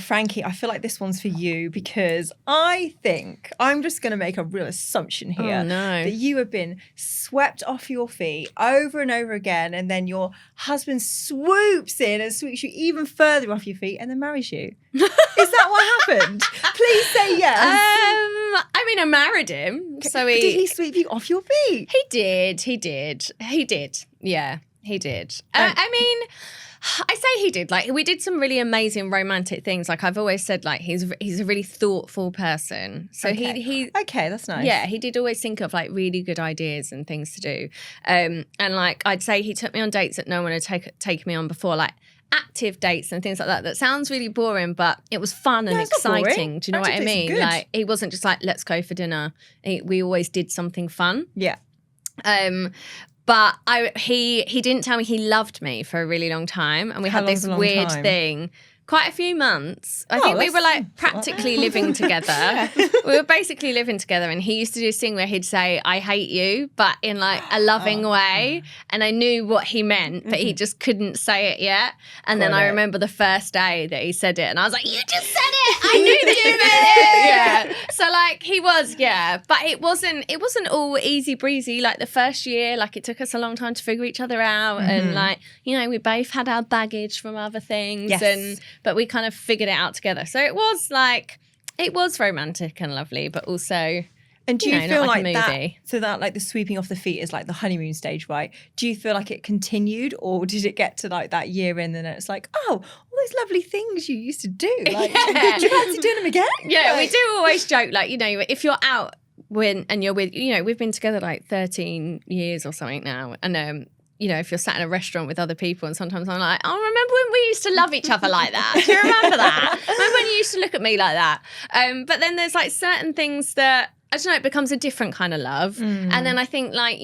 Frankie, I feel like this one's for you because I think I'm just going to make a real assumption here that you have been swept off your feet over and over again, and then your husband swoops in and sweeps you even further off your feet and then marries you. Is that what happened? Please say yes. I mean, I married him, so did he sweep you off your feet? He did. Yeah, he did. I mean, I say he did. Like, we did some really amazing romantic things. Like, I've always said, like, he's a really thoughtful person. So he okay, that's nice. Yeah, he did always think of like really good ideas and things to do. And like, I'd say he took me on dates that no one had taken me on before, like active dates and things like that. That sounds really boring, but it was fun and exciting. Do you know what I mean? Like, he wasn't just like, let's go for dinner. We always did something fun. Yeah. But he didn't tell me he loved me for a really long time, and we had this weird thing. Quite a few months. I think we were like practically living together. We were basically living together, and he used to do this thing where he'd say, I hate you, but in like a loving way. And I knew what he meant, but he just couldn't say it yet. And then I remember the first day that he said it, and I was like, you just said it. I knew that you meant it. Yeah. So like he was, but it wasn't all easy breezy. Like the first year, like it took us a long time to figure each other out. And like, you know, we both had our baggage from other things. Yes. But we kind of figured it out together. So it was romantic and lovely, but also, and do you feel like a movie. So that like the sweeping off the feet is like the honeymoon stage, right? Do you feel like it continued, or did it get to like that year in and it's like, oh, all those lovely things you used to do? Like, do you fancy doing them again? Yeah, like, we do always joke, like, you know, if you're out and you're with, you know, we've been together like 13 years or something now. And, you know, if you're sat in a restaurant with other people, and sometimes I'm like, oh, remember when we used to love each other like that? Do you remember that? Remember when you used to look at me like that? But then there's like certain things that, I don't know, it becomes a different kind of love. And then I think like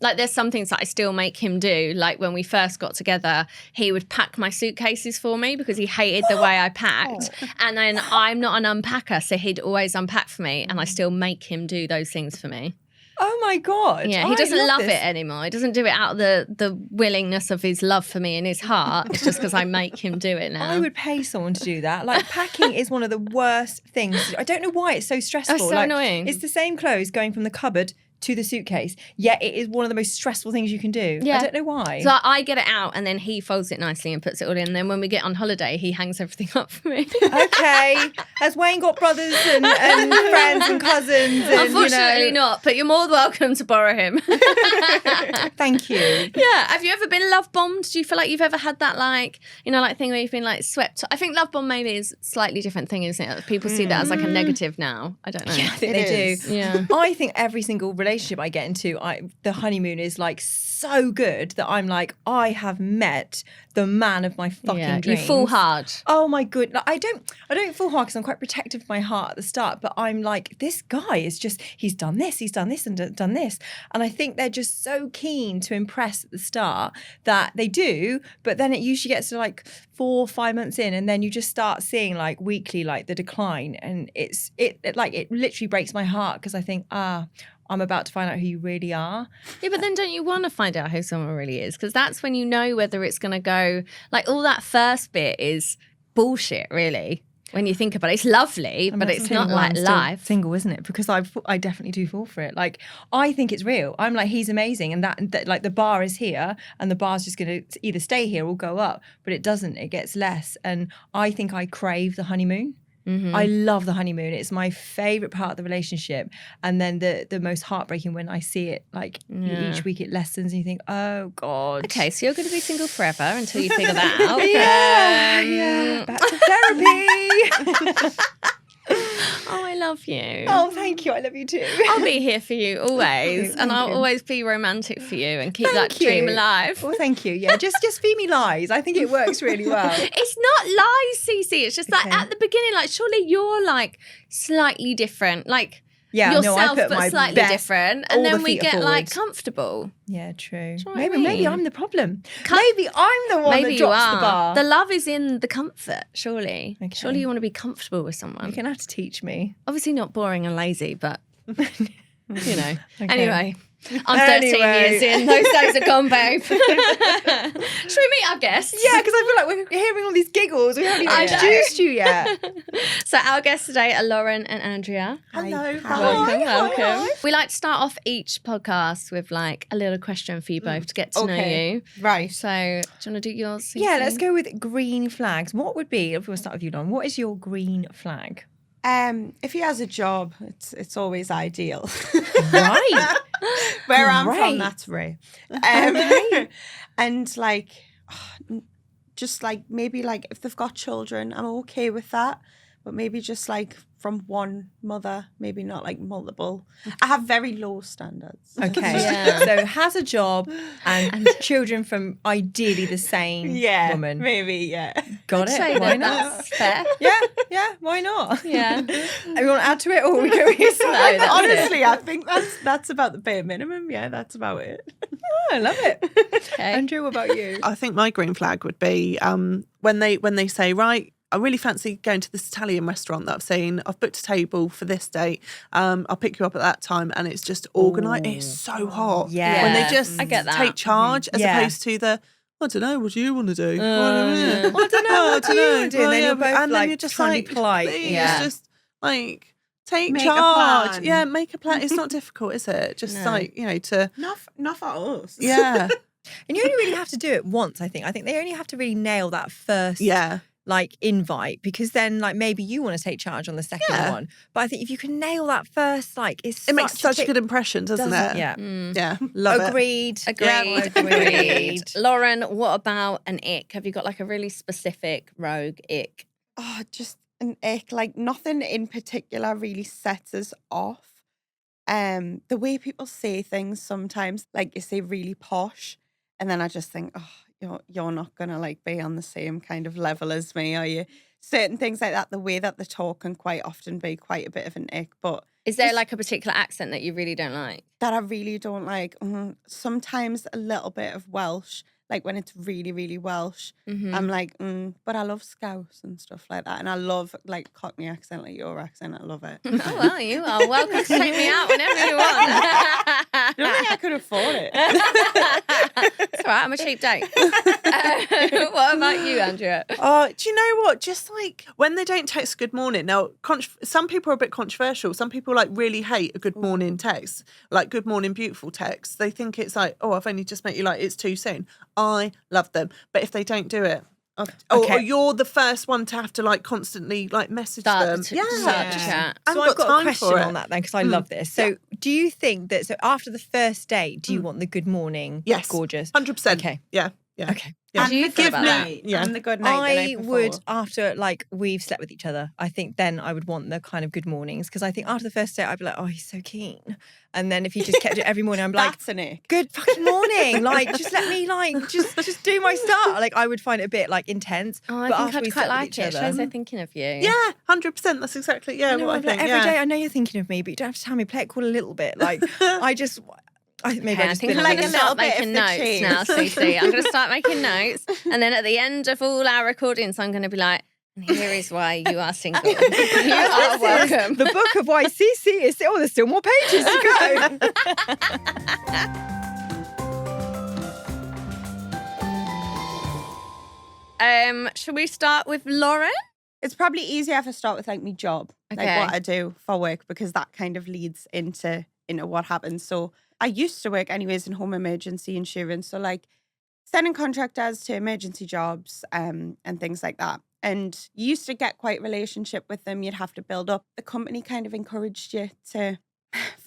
like there's some things that I still make him do. Like when we first got together, he would pack my suitcases for me because he hated the way I packed. And then I'm not an unpacker, so he'd always unpack for me, and I still make him do those things for me. Oh my God. Yeah, he doesn't love it anymore. He doesn't do it out of the willingness of his love for me in his heart. It's just because I make him do it now. I would pay someone to do that. Like, packing is one of the worst things. I don't know why it's so stressful. It's so annoying. It's the same clothes going from the cupboard to the suitcase, yet it is one of the most stressful things you can do. Yeah. I don't know why. So I get it out, and then he folds it nicely and puts it all in. And then when we get on holiday, he hangs everything up for me. Okay. Has Wayne got brothers and friends and cousins? And, unfortunately not, but you're more than welcome to borrow him. Thank you. Yeah. Have you ever been love bombed? Do you feel like you've ever had that, like, you know, like thing where you've been like swept? I think love bomb maybe is a slightly different thing, isn't it? People see that as like a negative now. I don't know. Yeah, I think they do. Yeah. I think every single relationship I get into, the honeymoon is like so good that I'm like, I have met the man of my fucking dreams. You fall hard. Oh my good. Like, I don't fall hard because I'm quite protective of my heart at the start, but I'm like, this guy is just, he's done this and done this. And I think they're just so keen to impress at the start that they do, but then it usually gets to like 4 or 5 months in, and then you just start seeing like weekly, like the decline. And it literally breaks my heart because I think, I'm about to find out who you really are. Yeah, but then don't you want to find out who someone really is? Because that's when you know whether it's going to go, like all that first bit is bullshit, really. When you think about it, it's lovely, but it's not like life. Single, isn't it? Because I definitely do fall for it. Like, I think it's real. I'm like, he's amazing, and that like the bar is here, and the bar's just going to either stay here or go up. But it doesn't. It gets less, and I think I crave the honeymoon. Mm-hmm. I love the honeymoon. It's my favourite part of the relationship. And then the most heartbreaking when I see it, like each week it lessens and you think, oh God. Okay, so you're going to be single forever until you figure that out. Yeah. Back to therapy. Oh, I love you. Oh, thank you. I love you too. I'll be here for you always. And I'll always be romantic for you and keep that dream alive. Well, thank you. Yeah, just feed me lies. I think it works really well. It's not lies, Cece. It's just like at the beginning, like surely you're like slightly different. Like yourself, but slightly different. And then we get like comfortable. Yeah, true. Maybe I'm the problem. Maybe I'm the one that drops the bar. The love is in the comfort, surely. Okay. Surely you want to be comfortable with someone. You're going to have to teach me. Obviously not boring and lazy, but, you know. Okay. Anyway. I'm 13 years in. Those days are gone, babe. Should we meet our guests? Yeah, because I feel like we're hearing all these giggles. We haven't even introduced you yet. So our guests today are Lauren and Andrea. Hello. Welcome. We like to start off each podcast with like a little question for you both to get to know you. Right. So do you want to do yours? Cece? Yeah, let's go with green flags. What would be, if we want to start with you, Lauren, what is your green flag? If he has a job, it's always ideal. Right. Where I'm from, that's rare. And like, just like maybe like if they've got children, I'm okay with that. But maybe just like from one mother, maybe not like multiple. I have very low standards. Okay. Yeah. So has a job and children from ideally the same woman. Maybe, yeah. Got Say it. Why that. not? That's fair. Yeah, why not? Yeah. You want to add to it or we go with Honestly, I think that's about the bare minimum. Yeah, that's about it. Oh, I love it. Okay. Andrew, what about you? I think my green flag would be when they say, right, I really fancy going to this Italian restaurant that I've seen. I've booked a table for this date. I'll pick you up at that time, and it's just organised. It's so hot. Yeah. When they just I get that. take charge as opposed to the, I don't know, what do you want to do? I don't know. What do you want to do? And then you're both and like then you're just trying like, to be polite. please, Yeah. just like take Make a charge. plan. Yeah, make a plan. It's not difficult, is it? Just like, to Not for us. yeah. And you only really have to do it once, I think. I think they only have to really nail that first like invite, because then like maybe you want to take charge on the second one. But I think if you can nail that first, like it makes such a good impression, doesn't it? Yeah. Yeah. Love Agreed. Agreed. Lauren, what about an ick? Have you got like a really specific rogue ick? Oh, just an ick. Like nothing in particular really sets us off. The way people say things sometimes, like you say really posh, and then I just think, oh, you're not gonna like be on the same kind of level as me, are you? Certain things like that, the way that they talk can quite often be quite a bit of an ick. But is there like a particular accent that you really don't like? That I really don't like. Sometimes a little bit of Welsh, like when it's really, really Welsh. I'm like, but I love Scouse and stuff like that. And I love like Cockney accent, like your accent. I love it. Oh, well, you are welcome to take me out whenever you want. I don't think I could afford it. It's all right, I'm a cheap date. What about you, Andrea? Do you know what? Just like when they don't text good morning. Now, some people are a bit controversial. Some people like really hate a good morning text, like good morning beautiful text. They think it's like, oh, I've only just met you, like it's too soon. I love them. But if they don't do it, or you're the first one to have to like constantly like message them. Chat. So I've got a question on that then, because I love this. So do you think that, so after the first date, do you want the good morning? Yes. Gorgeous. 100%. Okay. Yeah. Okay. Yeah. Do you feel about that? Yeah. And the good night. I would, after like we've slept with each other, I think then I would want the kind of good mornings, because I think after the first date I'd be like, oh, he's so keen. And then if he just kept it every morning, I'm like, that's an ick. good fucking morning. Like, just let me like just do my stuff. Like, I would find it a bit like intense. Oh, I but think after I'd we quite slept with like each it. other, Shows they're thinking of you. Yeah, 100%. That's exactly what I I'm think. like, every day I know you're thinking of me, but you don't have to tell me. Play it cool a little bit. Like, I just I'm going to been like a little start bit making of the notes cheese. now, Cece. I'm going to start making notes. And then at the end of all our recordings, I'm going to be like, and here is why you are single. You are welcome. the book of why CC is still, there's still more pages to go. Should we start with Lauren? It's probably easier if I start with like my job, Okay. like what I do for work, because that kind of leads into what happens. So I used to work anyways in home emergency insurance. So like sending contractors to emergency jobs and things like that. And you used to get quite a relationship with them. You'd have to build up. The company kind of encouraged you to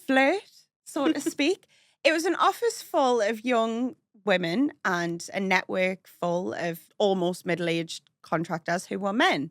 flirt, so to speak. It was an office full of young women and a network full of almost middle-aged contractors who were men.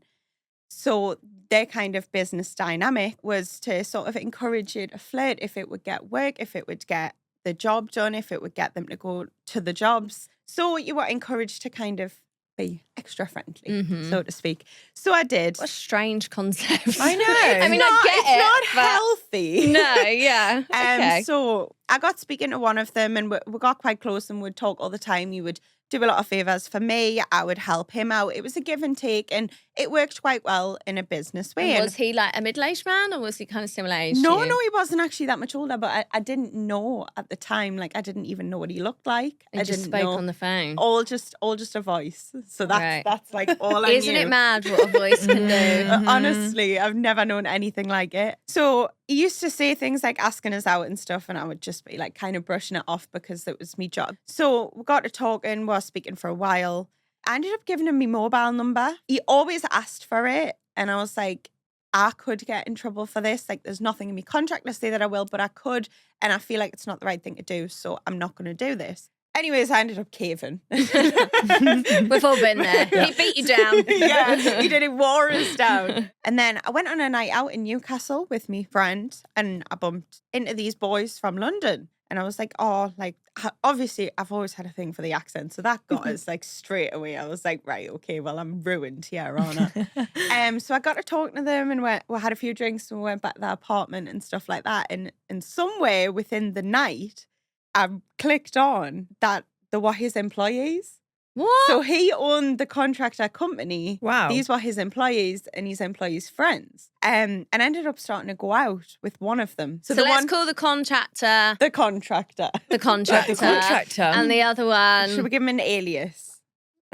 So their kind of business dynamic was to sort of encourage you to flirt if it would get work, if it would get the job done, if it would get them to go to the jobs. So you were encouraged to kind of be extra friendly, so to speak. So I did. What a strange concept. I know. I mean, I get it. It's not healthy. No, yeah. Okay. So I got speaking to one of them, and we got quite close and would talk all the time. You would do a lot of favours for me. I would help him out. It was a give and take, and it worked quite well in a business way. And was he like a middle-aged man, or was he kind of similar age to No, you? no, he wasn't actually that much older, but I didn't know at the time. Like, I didn't even know what he looked like. He I just didn't spoke know. on the phone. All just a voice. So that's like all I Isn't knew. it mad what a voice can do? Honestly, I've never known anything like it. So he used to say things like asking us out and stuff, and I would just be like kind of brushing it off because it was my job. So we got to talking, we were speaking for a while. I ended up giving him my mobile number. He always asked for it, and I was like, I could get in trouble for this. Like, there's nothing in my contract to say that I will, but I could, and I feel like it's not the right thing to do, so I'm not going to do this. Anyways, I ended up caving. We've all been there. He beat you down. Yeah, he did. He wore us down. And then I went on a night out in Newcastle with me friend, and I bumped into these boys from London. And I was like, oh, like, obviously, I've always had a thing for the accent. So that got us like straight away. I was like, right, okay, well, I'm ruined here, aren't I? So I got to talking to them, and we had a few drinks, and we went back to their apartment and stuff like that. And somewhere within the night, I clicked on that they were his employees. What? So he owned the contractor company. Wow. These were his employees and his employees' friends. And ended up starting to go out with one of them. So let's call the contractor the contractor. the contractor. The contractor. And the other one, Should we give him an alias?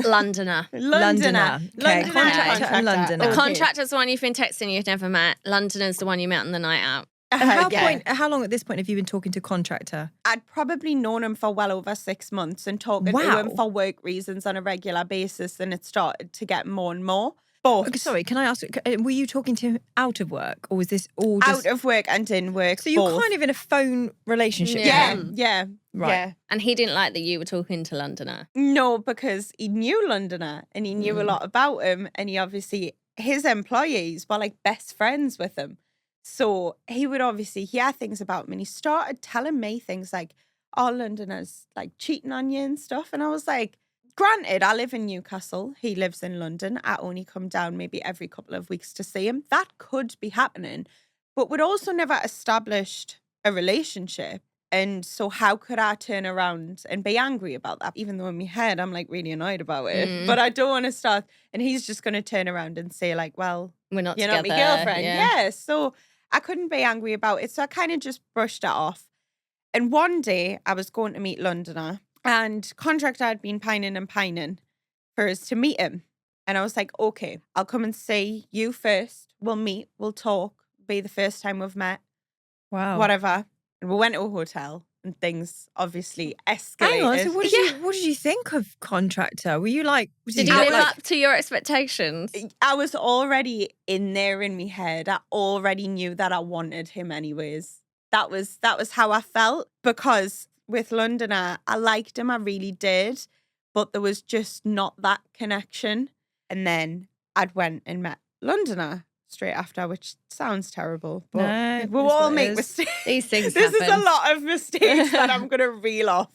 Londoner. Londoner. Okay, contractor and Londoner. The Okay. contractor's the one you've been texting you've never met. Londoner's the one you met on the night out. And how long at this point have you been talking to contractor? I'd probably known him for well over 6 months and talking to him for work reasons on a regular basis, and it started to get more and more. But Okay, sorry, can I ask, were you talking to him out of work, or was this all just... out of work and in work. So you're both. kind of in a phone relationship Yeah. with him? Yeah. Right. Yeah. And he didn't like that you were talking to Londoner. No, because he knew Londoner and he knew a lot about him, and he obviously, his employees were like best friends with him. So he would obviously hear things about him, and he started telling me things like, oh, Londoner's like cheating on you and stuff. And I was like, granted, I live in Newcastle. He lives in London. I only come down maybe every couple of weeks to see him. That could be happening. But we'd also never established a relationship. And so how could I turn around and be angry about that? Even though in my head, I'm like really annoyed about it. But I don't want to start. And he's just going to turn around and say like, well, We're not you're together. not my girlfriend. Yeah. So I couldn't be angry about it. So I kind of just brushed it off. And one day I was going to meet Londoner, and contractor had been pining for us to meet him. And I was like, okay, I'll come and see you first. We'll meet, we'll talk, be the first time we've met, Wow. whatever. And we went to a hotel, and things obviously escalated. Hang on, so what did you think of contractor? Were you like... Did you live up to your expectations? I was already in there in my head. I already knew that I wanted him anyways. That was how I felt, because with Londoner, I liked him, I really did, but there was just not that connection. And then I'd went and met Londoner straight after, which sounds terrible, but No, we'll it's all what it make is. mistakes. These things This is a happen. lot of mistakes that I'm going to reel off.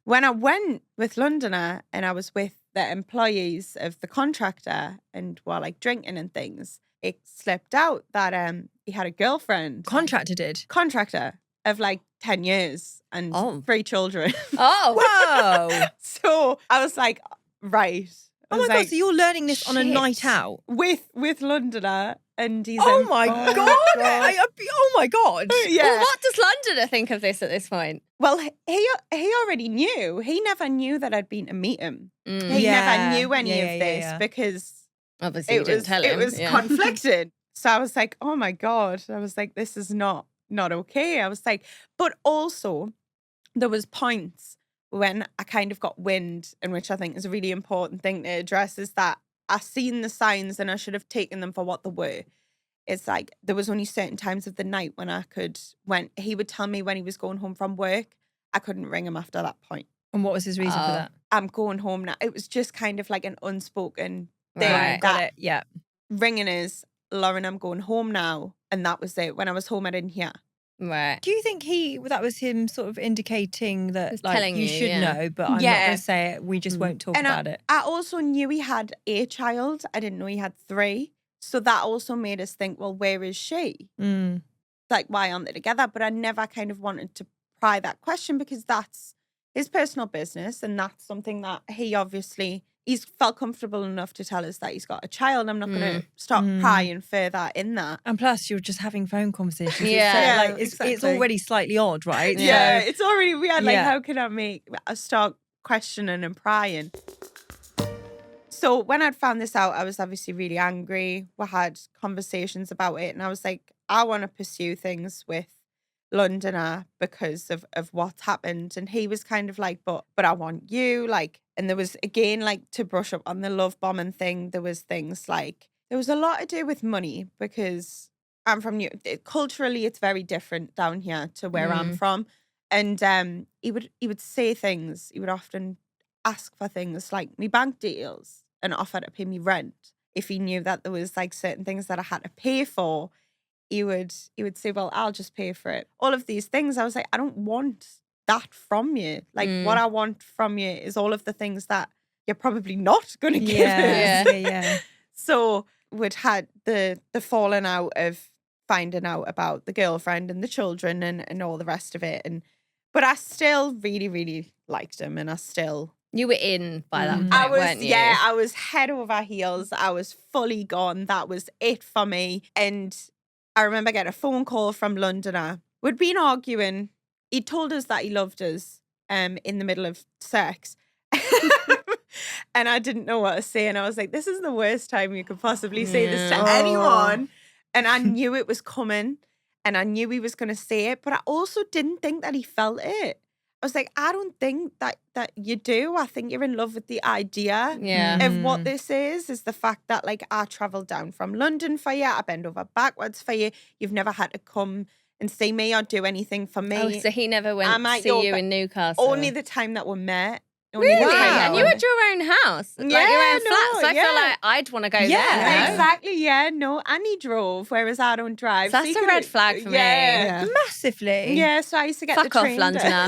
When I went with Londoner and I was with the employees of the contractor and were like drinking and things, it slipped out that he had a girlfriend. Contractor did? Contractor of like 10 years and 3 children. Oh. Whoa. So I was like, right. I Oh my was God, like, so you're learning this on a shit. night out? with Londoner, and he's Oh my God. Oh my God. Yeah. Well, what does Londoner think of this at this point? Well, he already knew. He never knew that I'd been to meet him. He Yeah. never knew any Yeah, of yeah, this yeah. because Obviously, you didn't tell him. it was Yeah. conflicted. So I was like, oh my God. I was like, this is not okay. I was like, but also there was points when I kind of got wind, and which I think is a really important thing to address, is that I seen the signs and I should have taken them for what they were. It's like there was only certain times of the night when when he would tell me when he was going home from work, I couldn't ring him after that point. And what was his reason for that? I'm going home now. It was just kind of like an unspoken thing. Right. Got That it. Yeah. ringing is, Lauren, I'm going home now. And that was it. When I was home, I didn't hear. Right. Do you think that was him sort of indicating that He's like telling you you, should yeah. know, but I'm not Yeah. going to say it. We just won't talk And about it. I also knew he had a child. I didn't know he had 3. So that also made us think, well, where is she? Mm. Like, why aren't they together? But I never kind of wanted to pry that question, because that's his personal business. And that's something that he's felt comfortable enough to tell us that he's got a child. I'm not going to start prying further in that. And plus, you're just having phone conversations. Yeah. It's already slightly odd, right? Yeah, So, it's already weird. Like, how can I start questioning and prying? So when I'd found this out, I was obviously really angry. We had conversations about it, and I was like, I want to pursue things with Londoner because of what's happened. And he was kind of like, but I want you. Like, and there was, again, like, to brush up on the love bombing thing, there was things like, there was a lot to do with money because I'm from culturally, it's very different down here to where I'm from. And he would say things, he would often ask for things like me bank details and offer to pay me rent. If he knew that there was like certain things that I had to pay for, he would say, well, I'll just pay for it. All of these things, I was like, I don't want that from you. Like, what I want from you is all of the things that you're probably not going to give us. Yeah. So we'd had the falling out of finding out about the girlfriend and the children and all the rest of it. But I still really, really liked him, and You were in by that point, weren't you? Yeah, I was head over heels. I was fully gone. That was it for me. And I remember getting a phone call from Londoner. We'd been arguing. He told us that he loved us in the middle of sex. And I didn't know what to say. And I was like, this is the worst time you could possibly say this to anyone. And I knew it was coming. And I knew he was going to say it. But I also didn't think that he felt it. I was like, I don't think that you do. I think you're in love with the idea of what this is the fact that, like, I travelled down from London for you. I bend over backwards for you. You've never had to come and see me or do anything for me. Oh, so he never went to see you in Newcastle? Only the time that we met. Really? Wow. And you had your own house? Like your own flat? So I feel like I'd want to go there. Yeah, exactly. Yeah, no. And he drove, whereas I don't drive. So that's a red flag for me. Massively. Yeah, so I used to get fuck the off, train. Londoner.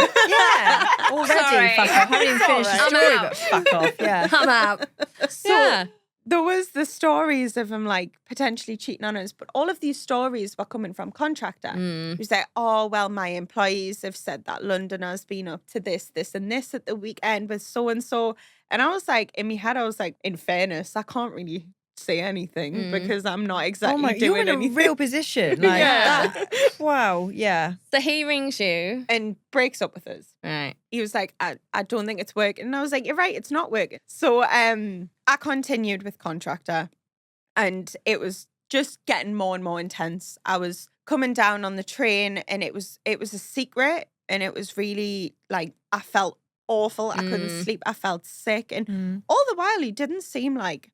Already, Sorry. fuck off. I haven't even finished the story, but fuck off. Yeah. I'm out. So there was the stories of him like potentially cheating on us, but all of these stories were coming from contractor. He was like, oh, well, my employees have said that Londoner's been up to this, and this at the weekend with so-and-so. And I was like, in my head, I was like, in fairness, I can't really say anything because I'm not exactly doing anything. You're in a real position. Like, wow, yeah. So he rings you. And breaks up with us. Right. He was like, I don't think it's working. And I was like, you're right, it's not working. So I continued with contractor, and it was just getting more and more intense. I was coming down on the train, and it was a secret, and it was really like, I felt awful. I couldn't sleep. I felt sick. And all the while, he didn't seem like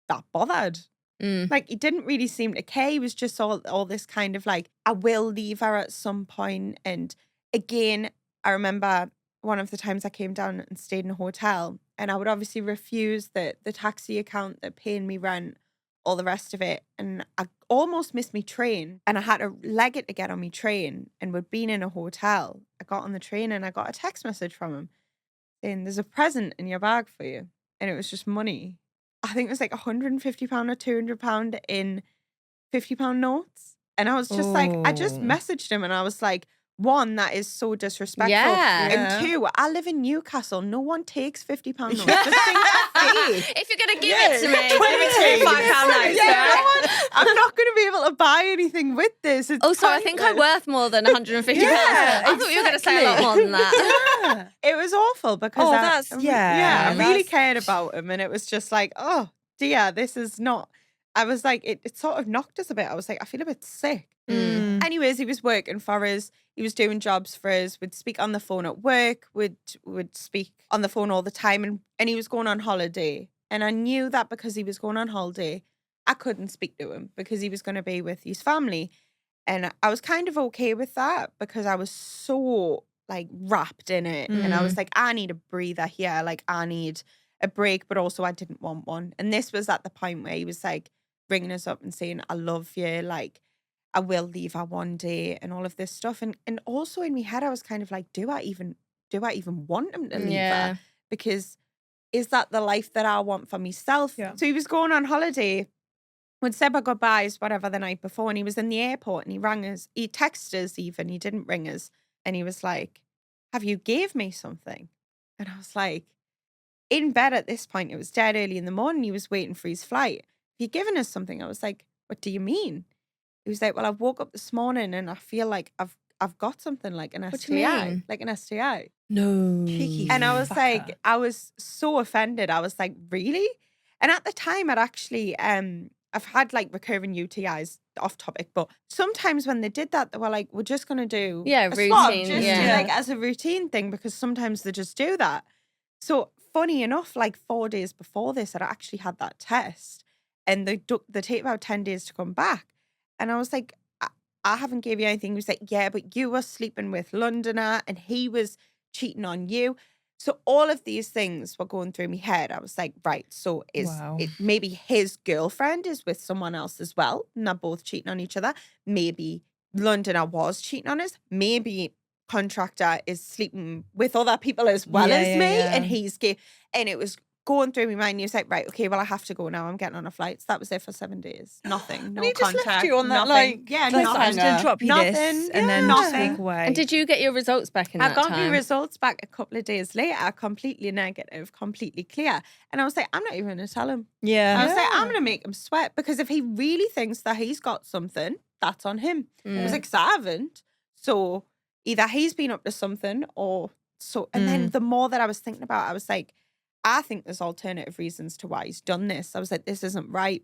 that bothered. Like, he didn't really seem to care. He was just all this kind of like, I will leave her at some point. And again, I remember one of the times I came down and stayed in a hotel, and I would obviously refuse the taxi account that paying me rent, all the rest of it. And I almost missed my train, and I had to leg it to get on my train, and we'd been in a hotel. I got on the train and I got a text message from him saying, there's a present in your bag for you. And it was just money. I think it was like £150 or £200 in £50 notes. And I was just like, I just messaged him and I was like, one, that is so disrespectful. Yeah. And two, I live in Newcastle. No one takes £50 notes. This thing's fake. If you're going to give it to me, give it to me. £5 notes. Yeah, I'm not going to be able to buy anything with this. It's also, I think I'm worth more than £150. I thought you were going to say a lot more than that. It was awful because I really cared about him, and it was just like, oh dear, this is not. I was like, it sort of knocked us a bit. I was like, I feel a bit sick. Anyways, he was working for us. He was doing jobs for us. We'd speak on the phone at work. Would speak on the phone all the time, and he was going on holiday. And I knew that because he was going on holiday, I couldn't speak to him because he was going to be with his family. And I was kind of okay with that because I was so like wrapped in it. And I was like, I need a breather here. Like, I need a break, but also I didn't want one. And this was at the point where he was like ringing us up and saying, I love you. Like, I will leave her one day and all of this stuff. And also in my head, I was kind of like, do I even want him to leave her? Because is that the life that I want for myself? Yeah. So he was going on holiday. We'd said our goodbyes, whatever, the night before, and he was in the airport and he rang us. He texted us even. He didn't ring us. And he was like, have you gave me something? And I was like, in bed at this point, it was dead early in the morning. He was waiting for his flight. Have you given us something? I was like, what do you mean? He was like, well, I woke up this morning and I feel like I've got something like an What do you STI, mean? like an STI. No. Cheeky And I was fucker. like, I was so offended. I was like, really? And at the time, I'd actually, I've had like recurring UTIs, off topic, but sometimes when they did that, they were like, we're just going to do Yeah, a swab, routine, just yeah. like as a routine thing, because sometimes they just do that. So funny enough, like 4 days before this, I'd actually had that test and they take about 10 days to come back. And I was like, I haven't gave you anything. He was like, yeah, but you were sleeping with Londoner and he was cheating on you. So all of these things were going through my head. I was like, right, so Wow. it maybe his girlfriend is with someone else as well, and they're both cheating on each other. Maybe Londoner was cheating on us. Maybe contractor is sleeping with other people as well as me, and he's gay. And it was going through my mind. He was like, right, okay, well, I have to go now. I'm getting on a flight. So that was it for 7 days. Nothing. No he just left contact. you on that, nothing. like, yeah, Like, nothing. I'm just going to drop you Nothing. this and then Yeah. just walk away. And did you get your results back in I that got time? my results back a couple of days later, completely negative, completely clear. And I was like, I'm not even going to tell him. Yeah. I was like, I'm going to make him sweat, because if he really thinks that he's got something, that's on him. I was like, 'cause I haven't. So either he's been up to something or so. And then the more that I was thinking about it, I was like, I think there's alternative reasons to why he's done this. I was like, this isn't right.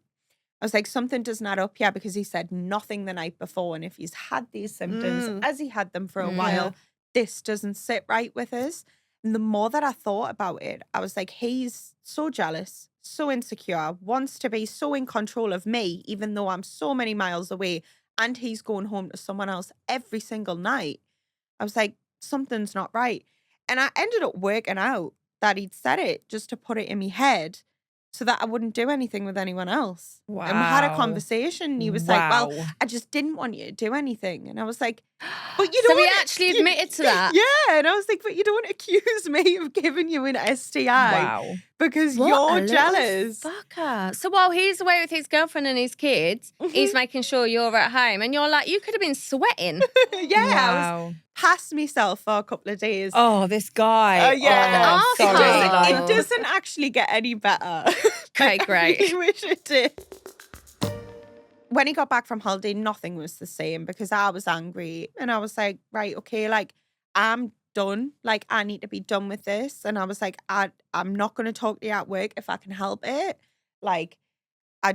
I was like, something doesn't add up here, because he said nothing the night before. And if he's had these symptoms, as he had them for a while, this doesn't sit right with us. And the more that I thought about it, I was like, he's so jealous, so insecure, wants to be so in control of me, even though I'm so many miles away, and he's going home to someone else every single night. I was like, something's not right. And I ended up working out that he'd said it just to put it in my head so that I wouldn't do anything with anyone else. Wow. And we had a conversation. And he was like, well, Wow. I just didn't want you to do anything. And I was like, but you So don't. he actually admitted to that? Yeah. And I was like, but you don't accuse me of giving you an STI Wow. because What a you're little jealous. Fucker. So while he's away with his girlfriend and his kids, he's making sure you're at home, and you're like, you could have been sweating. Yeah. I was Wow. past myself for a couple of days. Oh, this guy. Yeah. Oh, What an sorry. arsehole. Like, It doesn't actually get any better. Okay, great. I really wish it did. When he got back from holiday, nothing was the same, because I was angry and I was like, right, okay, like, I'm done. Like, I need to be done with this. And I was like, I'm not going to talk to you at work if I can help it. Like, I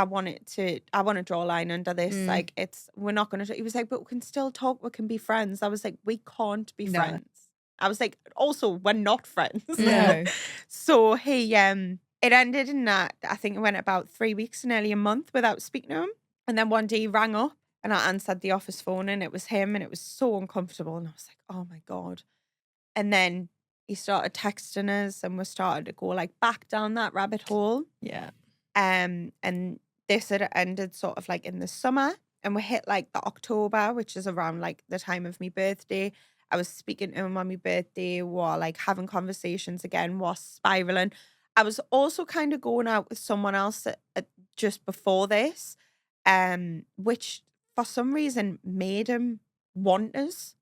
want to draw a line under this. Like, we're not going to, he was like, but we can still talk. We can be friends. I was like, we can't be No. friends. I was like, also, we're not friends. No. So he, it ended in that, I think it went about 3 weeks, nearly a month without speaking to him. And then one day he rang up and I answered the office phone and it was him, and it was so uncomfortable. And I was like, oh my God. And then he started texting us and we started to go like back down that rabbit hole. Yeah. And this had ended sort of like in the summer, and we hit like the October, which is around like the time of my birthday. I was speaking to him on my birthday, or like having conversations again, was spiraling. I was also kind of going out with someone else just before this, which for some reason made him want us,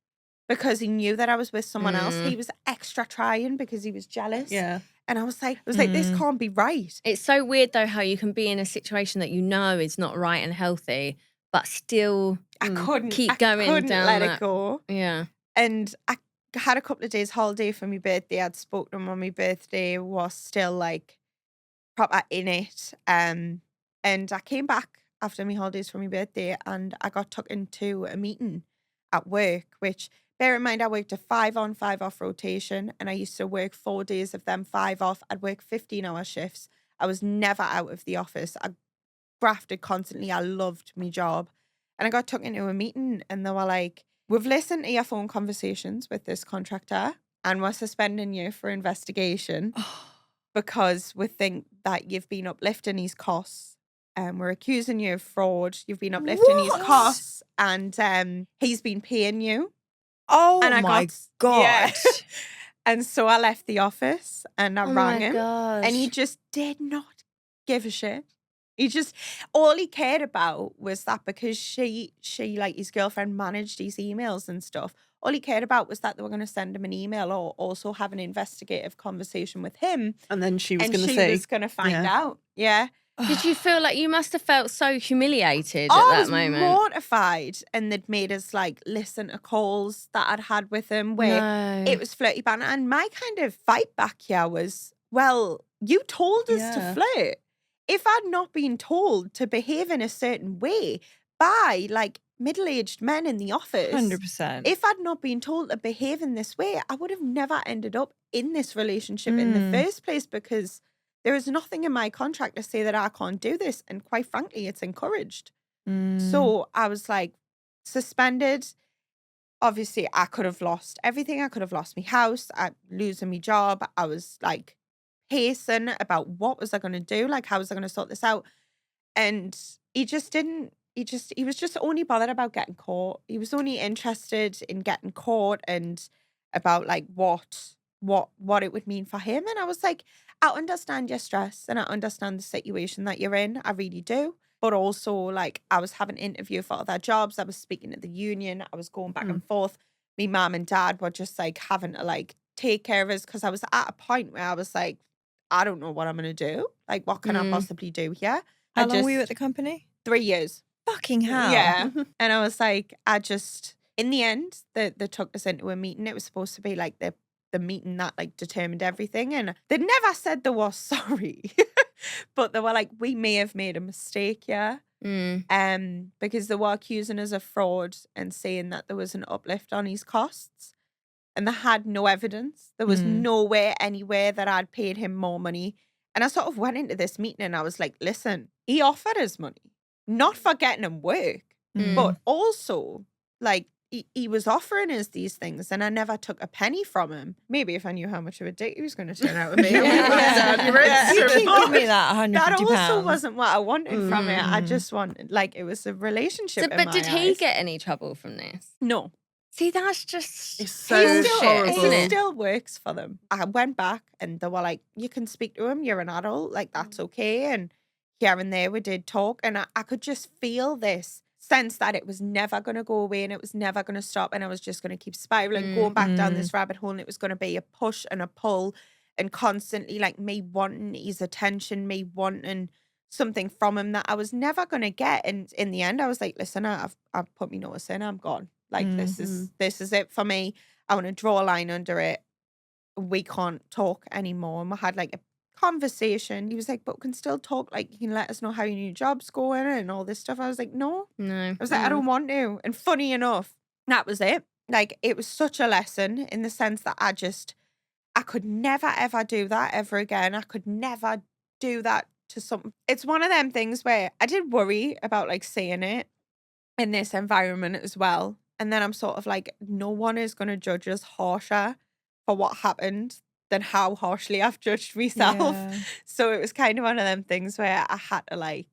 because he knew that I was with someone else. He was extra trying because he was jealous. Yeah. And I was like, this can't be right. It's so weird though how you can be in a situation that you know is not right and healthy, but still I couldn't down let that. it go. Yeah. And I had a couple of days holiday for my birthday. I'd spoken to him on my birthday, was still like proper in it. And I came back after my holidays for my birthday and I got tucked into a meeting at work, which, bear in mind, I worked a 5 on 5 off rotation, and I used to work 4 days of them 5 off. I'd work 15-hour shifts. I was never out of the office. I grafted constantly. I loved my job. And I got tucked into a meeting and they were like, we've listened to your phone conversations with this contractor and we're suspending you for investigation because we think that you've been uplifting his costs. We're accusing you of fraud. You've been uplifting his costs, and he's been paying you. Oh And I my got- God. Yeah. And so I left the office and I rang him. Gosh. And he just did not give a shit. He just, all he cared about was that because she like his girlfriend managed his emails and stuff, All he cared about was that they were going to send him an email or also have an investigative conversation with him. And then she was going to she see. was going to find out. Yeah. Did you feel like you must have felt so humiliated at that moment? I was mortified, and they'd made us like listen to calls that I'd had with him where it was flirty banter. And my kind of fight back here was, well, you told us to flirt. If I'd not been told to behave in a certain way by like middle-aged men in the office, 100%. if I'd not been told to behave in this way, I would have never ended up in this relationship in the first place, because there is nothing in my contract to say that I can't do this. And quite frankly, it's encouraged. So I was like suspended. Obviously, I could have lost everything. I could have lost my house, losing my job. I was like pacing about what was I going to do? Like, how was I going to sort this out? And he was just only bothered about getting caught. He was only interested in getting caught and about like what it would mean for him. And I was like, I understand your stress and I understand the situation that you're in. I really do. But also, like, I was having an interview for other jobs. I was speaking at the union. I was going back and forth. My mum and dad were just like having to like take care of us, because I was at a point where I was like, I don't know what I'm going to do. Like, what can I possibly do here? How long were you at the company? 3 years. Fucking hell. Yeah. And I was like, in the end, they took us into a meeting. It was supposed to be like the meeting that like determined everything. And they never said they were sorry. But they were like, we may have made a mistake, yeah. Because they were accusing us of fraud and saying that there was an uplift on his costs. And they had no evidence. There was nowhere, anywhere that I'd paid him more money. And I sort of went into this meeting and I was like, listen, he offered us money, not for getting him work, but also like he was offering us these things and I never took a penny from him. Maybe if I knew how much of a dick he was going to turn out with me. You keep giving me that £150. That also wasn't what I wanted from it. I just wanted, like, it was a relationship. But did he get any trouble from this? No. See, that's just... It's so horrible. He still works for them. I went back and they were like, you can speak to him. You're an adult. Like, that's okay. And here and there we did talk. And I could just feel this sense that it was never going to go away and it was never going to stop. And I was just going to keep spiraling, going back down this rabbit hole. And it was going to be a push and a pull and constantly like me wanting his attention, me wanting something from him that I was never going to get. And in the end, I was like, listen, I've put my notice in. I'm gone. Like, this is it for me. I want to draw a line under it. We can't talk anymore. And we had like a conversation. He was like, but we can still talk. Like, you can let us know how your new job's going and all this stuff. I was like, no. I was like, I don't want to. And funny enough, that was it. Like, it was such a lesson in the sense that I could never, ever do that ever again. I could never do that to something. It's one of them things where I did worry about like saying it in this environment as well. And then I'm sort of like, no one is going to judge us harsher for what happened than how harshly I've judged myself. Yeah. So it was kind of one of them things where I had to like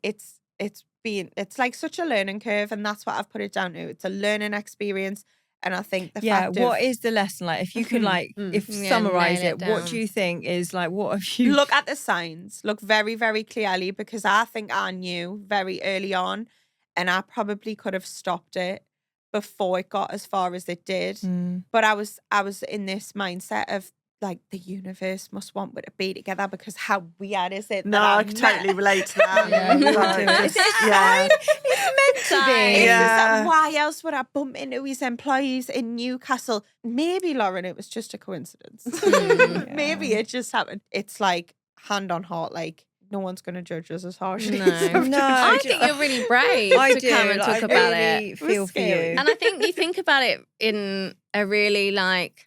it's like such a learning curve, and that's what I've put it down to. It's a learning experience. And I think the fact of, what is the lesson? Like, if you could summarize it, what do you think is like, what have you... Look at the signs. Look very, very clearly, because I think I knew very early on, and I probably could have stopped it before it got as far as it did. But I was in this mindset of like, the universe must want me to be together, because how weird is it? No, I can totally relate to that. It's meant to be. Yeah. Why else would I bump into his employees in Newcastle? Maybe, Lauren, it was just a coincidence. Maybe it just happened. It's like, hand on heart, like, no one's going to judge us as harshly. No. I think you're really brave to come and talk about it. Feel for you. And I think you think about it in a really like,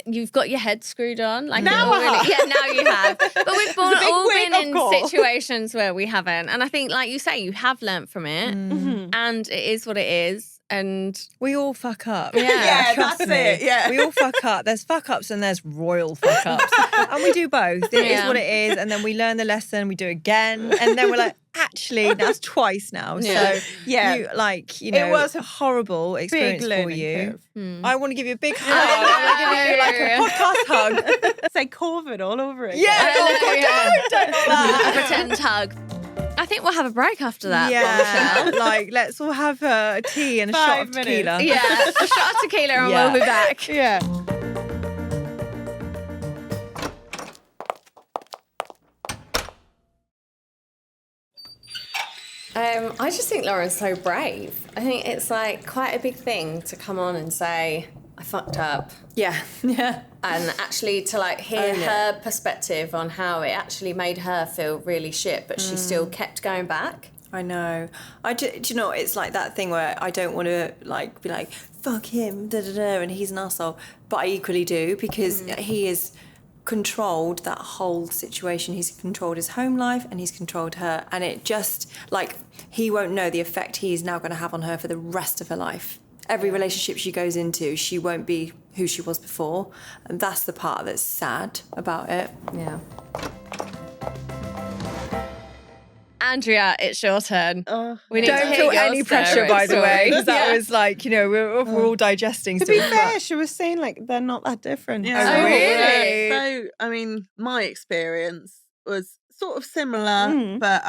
you've got your head screwed on. Like, now now you have. But we've all been in situations where we haven't. And I think, like you say, you have learnt from it. And it is what it is. And we all fuck up. Yeah, trust that's me. it. Yeah. We all fuck up. There's fuck ups and there's royal fuck ups. And we do both. It is what it is. And then we learn the lesson, we do it again. And then we're like, actually, that's twice now. So, it was a horrible experience for you. I want to give you a big hug. I want to give you like a podcast hug. It's like COVID all over again. Yeah. Don't do that. A pretend hug. I think we'll have a break after that. Yeah, like let's all have a tea and a shot of tequila. Yeah, a shot of tequila and we'll be back. Yeah. I just think Lauren's so brave. I think it's like quite a big thing to come on and say, I fucked up. Yeah. Yeah. And actually to like hear her perspective on how it actually made her feel really shit, but she still kept going back. I know. Do you know, it's like that thing where I don't want to like be like, fuck him, da da da, and he's an arsehole. But I equally do, because he is controlled that whole situation. He's controlled his home life and he's controlled her, and it just like he won't know the effect he is now going to have on her for the rest of her life. Every relationship she goes into, she won't be who she was before, and that's the part that's sad about it. Yeah. Andrea, it's your turn. We need Don't to feel hear any your pressure, by the story. way, because that was like, you know, we're all digesting. To be fair, she was saying like they're not that different. Yeah. Oh, really? So, I mean, my experience was sort of similar, but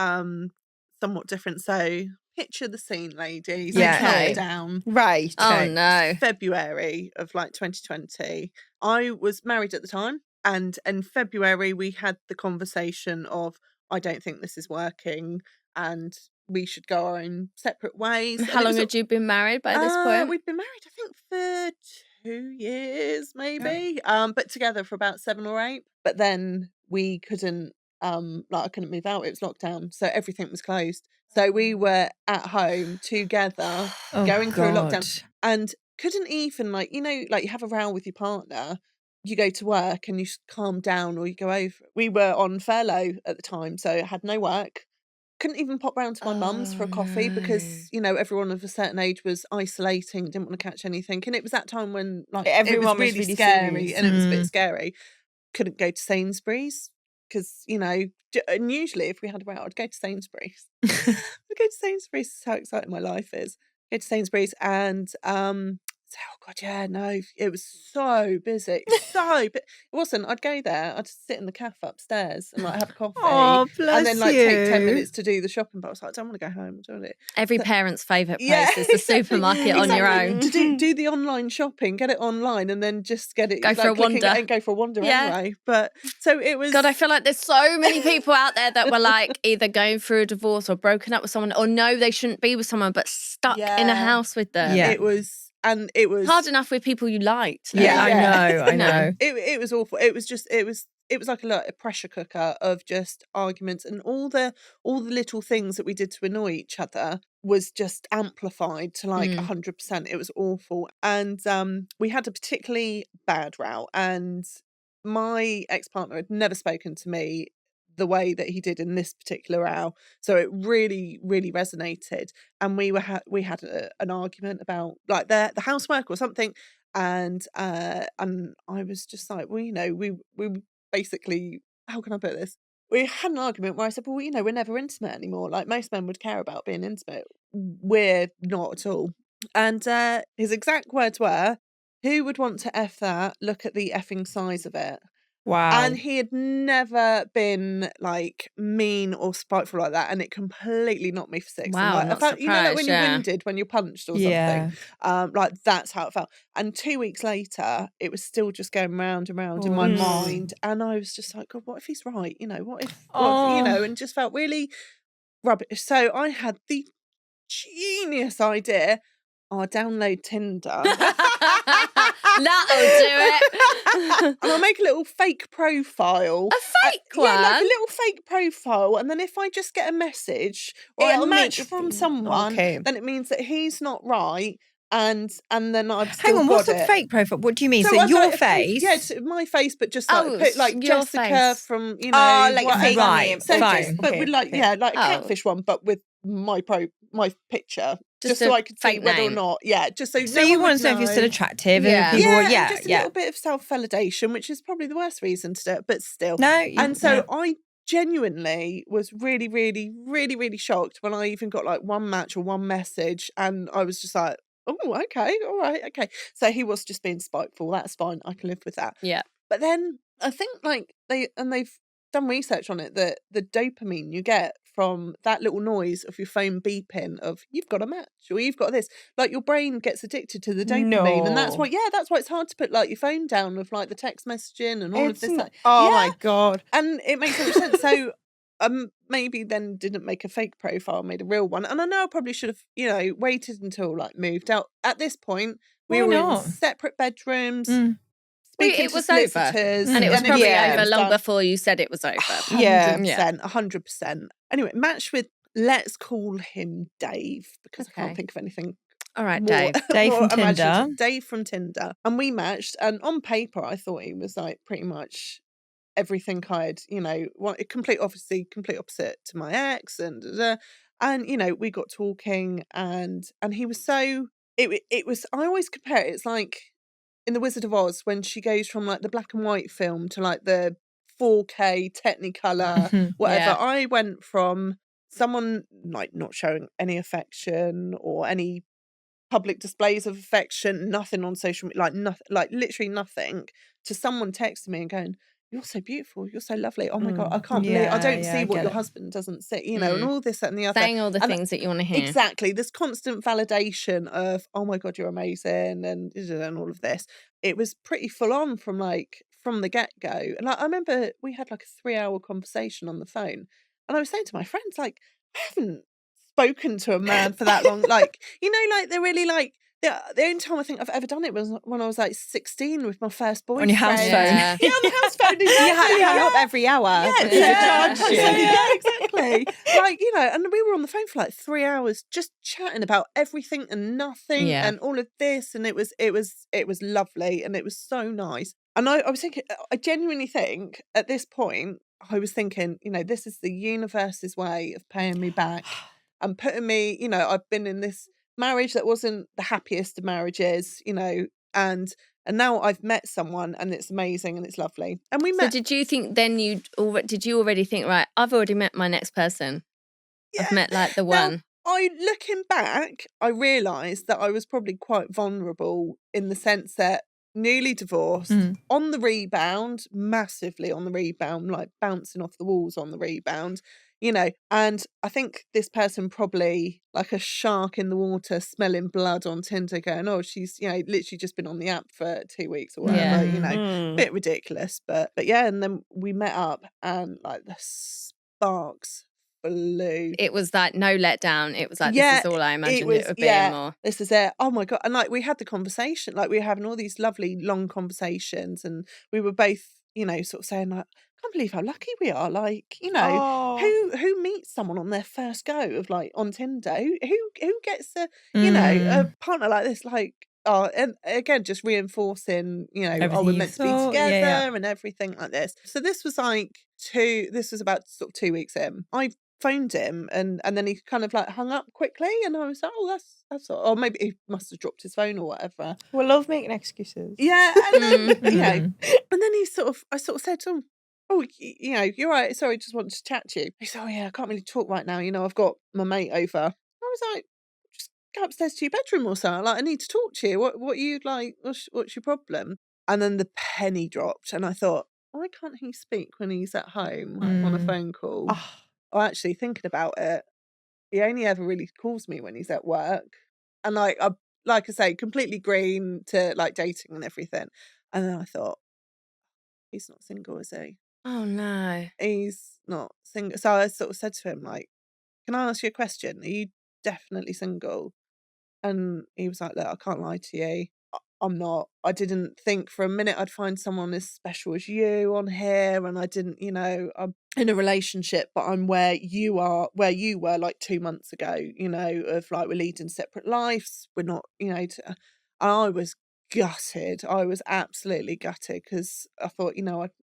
somewhat different. So, picture the scene, ladies. Yeah. Down. Right. Oh no. February of like 2020. I was married at the time, and in February we had the conversation of, I don't think this is working and we should go our own separate ways. How long had you been married by this point? We'd been married, I think, for 2 years, maybe. But together for about 7 or 8. But then we couldn't, I couldn't move out. It was lockdown, so everything was closed. So we were at home together, going through a lockdown, and couldn't even like you have a row with your partner. You go to work and you calm down, or you go over. We were on furlough at the time, so I had no work. Couldn't even pop round to my mum's for a coffee because, everyone of a certain age was isolating, didn't want to catch anything. And it was that time when Everyone it was really scary serious. and it was a bit scary. Couldn't go to Sainsbury's because, and usually if we had a row, I'd go to Sainsbury's. I'd go to Sainsbury's. That's how exciting my life is. Go to Sainsbury's and it was so busy. But it wasn't. I'd go there, I'd sit in the cafe upstairs and like have a coffee. Oh, bless and then like take 10 you. minutes to do the shopping. But I was like, I don't want to go home. Every parent's favourite place is the supermarket on your own. To do the online shopping, get it online, and then just get it. Go for a wander. And go for a wander anyway. But so it was. God, I feel like there's so many people out there that were like either going through a divorce or broken up with someone, or no, they shouldn't be with someone, but stuck in a house with them. Yeah. It was. And it was hard enough with people you liked. Yeah, I know. It was awful. It was like a pressure cooker of just arguments, and all the little things that we did to annoy each other was just amplified to like 100%. It was awful. And we had a particularly bad row, and my ex-partner had never spoken to me the way that he did in this particular row, so it really, really resonated. And we had an argument about like the housework or something, and I was just like, well, we basically, how can I put this? We had an argument where I said, well, we're never intimate anymore. Like most men would care about being intimate, we're not at all. And his exact words were, "Who would want to F that? Look at the effing size of it." Wow. And he had never been like mean or spiteful like that, and it completely knocked me for 6. Wow, And, not like, like when you're surprised, winded, when you're punched or something. Yeah. Like that's how it felt. And 2 weeks later, it was still just going round and round in my mind, and I was just like, God, what if he's right? What if and just felt really rubbish. So I had the genius idea. I'll download Tinder. That'll do it. And I'll make a little fake profile. A fake one? Yeah, like a little fake profile. And then if I just get a message or a match from someone, then it means that he's not right. And then I've still Hang on, what's got a fake profile? What do you mean? So I've your got a face? Yeah, it's my face, but just like put like your Jessica face. from like a fake Right, name. So fine. just, but with like a catfish one, but with my picture, just so I could see fake whether or name. not. Yeah, just so. So no you one want would to know if you're still know. attractive Yeah. and people and just a little bit of self-validation, which is probably the worst reason to do it, but still. And so I genuinely was really, really, really, really shocked when I even got like one match or one message, and I was just like, oh, okay, all right, okay. So he was just being spiteful. That's fine. I can live with that. Yeah. But then I think like they've done research on it that the dopamine you get from that little noise of your phone beeping of you've got a match or you've got this. Like your brain gets addicted to the dopamine, and that's why it's hard to put like your phone down with like the text messaging and all of this. My God. And it makes so much sense. So maybe then didn't make a fake profile, made a real one. And I know I probably should have, waited until like moved out. At this point, we were in separate bedrooms. It was over, and it was probably over long before you said it was over. 100%, 100%. Anyway, matched with, let's call him Dave, because I can't think of anything. All right, more, Dave more from Tinder. Dave from Tinder. And we matched, and on paper, I thought he was like pretty much everything I'd, complete opposite to my ex, and we got talking, and he was so, it was, I always compare it, it's like in The Wizard of Oz when she goes from like the black and white film to like the 4K Technicolor, whatever. I went from someone like not showing any affection or any public displays of affection, nothing on social media, like nothing, like literally nothing, to someone texting me and going, "You're so beautiful, you're so lovely. Oh my God, I can't believe I don't see what your husband doesn't see," and all this, that, and the other. Saying all the things that you want to hear. Exactly. This constant validation of, oh my God, you're amazing, and all of this. It was pretty full on from the get-go. And I remember we had like a 3-hour conversation on the phone. And I was saying to my friends, like, I haven't spoken to a man for that long. Like, they're really like, the only time I think I've ever done it was when I was like 16 with my first boyfriend. On your house phone. Yeah, on the house phone. Exactly. You had to hang up every hour. Yeah, exactly. Like, and we were on the phone for like 3 hours just chatting about everything and nothing and all of this. And it was lovely, and it was so nice. And I was thinking, I genuinely think at this point, I was thinking, this is the universe's way of paying me back and putting me, I've been in this marriage that wasn't the happiest of marriages, and now I've met someone and it's amazing and it's lovely. And we met. So did you think then did you already think, right, I've already met my next person? Yeah. I've met like the one. Looking back, I realised that I was probably quite vulnerable in the sense that newly divorced, on the rebound, massively on the rebound, like bouncing off the walls on the rebound. And I think this person probably like a shark in the water smelling blood on Tinder going, oh, she's, literally just been on the app for 2 weeks or whatever, bit ridiculous. But yeah, and then we met up and like the sparks flew. It was like no letdown. It was like, this is all I imagined it would be and more. This is it. Oh my God. And like we had the conversation, like we were having all these lovely long conversations, and we were both, sort of saying like, I can't believe how lucky we are. Like, who meets someone on their first go of like on Tinder? Who gets a partner like this? Like, and again, just reinforcing, we're meant to be together and everything like this. So this was about sort of 2 weeks in. I phoned him and then he kind of like hung up quickly, and I was like, oh, that's all. Or maybe he must have dropped his phone or whatever. We love making excuses. Yeah, and then and then I sort of said to him, oh, you're right, sorry, just wanted to chat to you. He said, oh yeah, I can't really talk right now, I've got my mate over. I was like, just go upstairs to your bedroom or something, like I need to talk to you. What are you like, what's your problem? And then the penny dropped, and I thought, why can't he speak when he's at home on a phone call? Or actually thinking about it, he only ever really calls me when he's at work. And like I say, completely green to like dating and everything. And then I thought, he's not single, is he? Oh no. He's not single. So I sort of said to him, like, can I ask you a question? Are you definitely single? And he was like, look, I can't lie to you. I'm not. I didn't think for a minute I'd find someone as special as you on here. And I didn't, I'm in a relationship, but I'm where you were like 2 months ago, of like we're leading separate lives. We're not, I was gutted. I was absolutely gutted because I thought,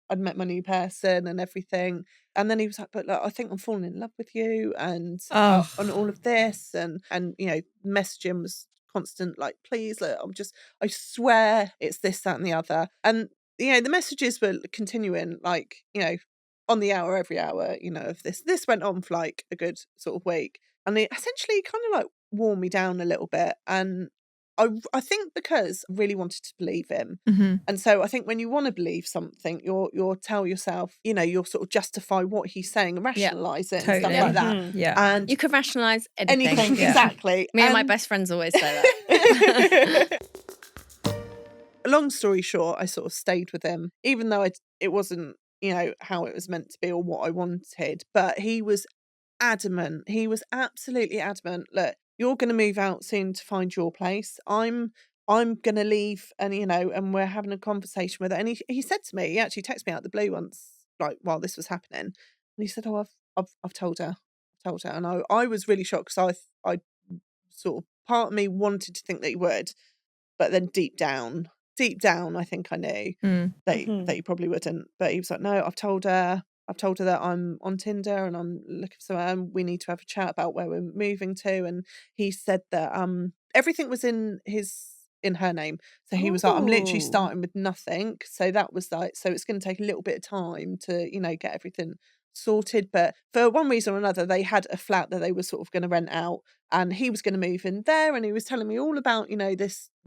I'd met my new person and everything. And then he was like, but look, I think I'm falling in love with you and all of this. And messaging was constant, like, please, look, I swear it's this, that, and the other. And, the messages were continuing, like, on the hour, every hour, of this. This went on for like a good sort of week. And it essentially kind of like wore me down a little bit. And I think because I really wanted to believe him. And so I think when you want to believe something, you'll tell yourself, you'll sort of justify what he's saying and rationalise it and stuff like that. Yeah. And you could rationalise anything. Exactly. Me and my best friends always say that. Long story short, I sort of stayed with him, even though it wasn't, how it was meant to be or what I wanted. But he was adamant. He was absolutely adamant. Look, you're going to move out soon to find your place. I'm going to leave, and and we're having a conversation with it. And he said to me, he actually texted me out the blue once, like while this was happening, and he said, "Oh, I've told her, and I was really shocked because I sort of, part of me wanted to think that he would, but then deep down, I think I knew that he probably wouldn't. But he was like, "No, I've told her that I'm on Tinder and I'm looking for someone, and we need to have a chat about where we're moving to." And he said that everything was in her name. So he was like, "I'm literally starting with nothing." So that was like, so it's going to take a little bit of time to, get everything sorted. But for one reason or another, they had a flat that they were sort of going to rent out, and he was going to move in there. And he was telling me all about,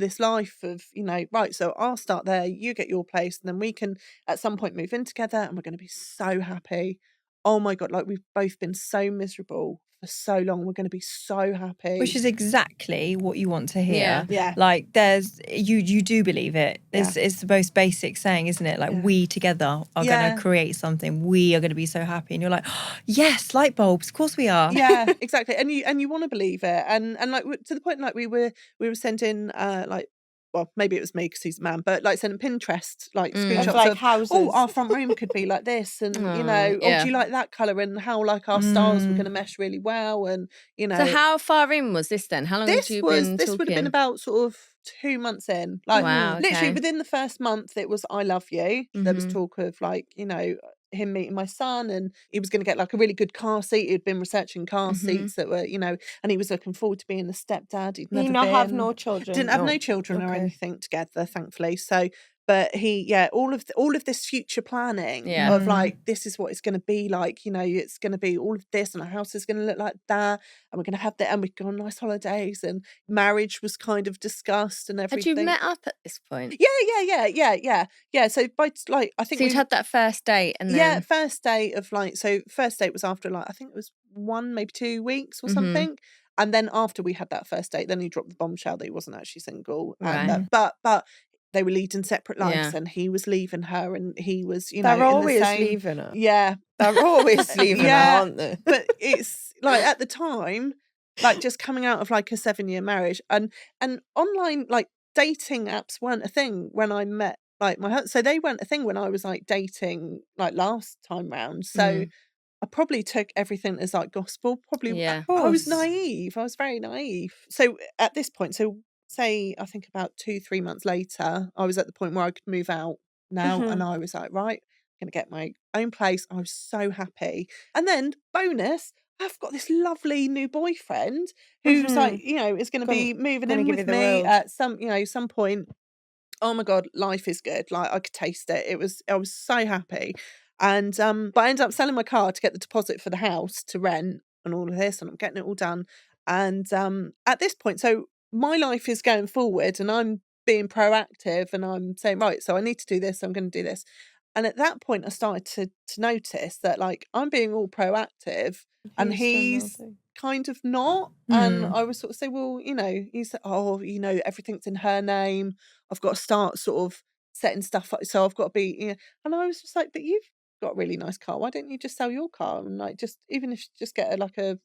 this life of, right, so I'll start there, you get your place, and then we can at some point move in together, and we're going to be so happy. Oh my God, like we've both been so miserable for so long. We're going to be so happy. Which is exactly what you want to hear. Yeah. Like you do believe it. It's the most basic saying, isn't it? Like we together are going to create something. We are going to be so happy. And you're like, oh, yes, light bulbs. Of course we are. Yeah, exactly. And you want to believe it. And like to the point, like we were sending well, maybe it was me because he's a man, but like sending Pinterest like screenshots of houses. Oh, our front room could be like this, and oh, do you like that colour, and how like our styles were going to mesh really well, and So how far in was this then? How long had you been talking? This would have been about sort of 2 months in. Like literally within the first month, it was "I love you." There was talk of like him meeting my son, and he was going to get like a really good car seat. He'd been researching car seats that were, and he was looking forward to being a stepdad. He'd never been. Have no children. Didn't have no children or anything together, thankfully. So, but he, all of this future planning of like, this is what it's going to be like. It's going to be all of this, and our house is going to look like that, and we're going to have that, and we go on nice holidays, and marriage was kind of discussed and everything. Had you met up at this point? Yeah. So by like, I think so you'd had that first date, and then first date of like, so first date was after like, I think it was 1 maybe 2 weeks or something. And then after we had that first date, then he dropped the bombshell that he wasn't actually single. Right. But they were leading separate lives, and he was leaving her, and he was, they're always leaving her. Yeah. They're always leaving her, aren't they? But it's like at the time, like just coming out of like a 7-year marriage, and online like dating apps weren't a thing when I met like my husband. So they weren't a thing when I was like dating like last time round. So I probably took everything as like gospel. Probably, I was naive. I was very naive. So at this point, so say I think about 2-3 months later, I was at the point where I could move out now, and I was like, right, I'm gonna get my own place. I was so happy. And then bonus, I've got this lovely new boyfriend who's like, is going to be moving in with me at some point. Oh my God, life is good. Like I could taste it. I was so happy. And but I ended up selling my car to get the deposit for the house to rent and all of this, and I'm getting it all done. And at this point, so my life is going forward, and I'm being proactive, and I'm saying, right, so I need to do this, I'm going to do this. And at that point, I started to notice that like I'm being all proactive, and he's kind of not. And I was sort of say, well, he's everything's in her name. I've got to start sort of setting stuff up, so I've got to be. And I was just like, but you've got a really nice car. Why don't you just sell your car, and like just even if you just get a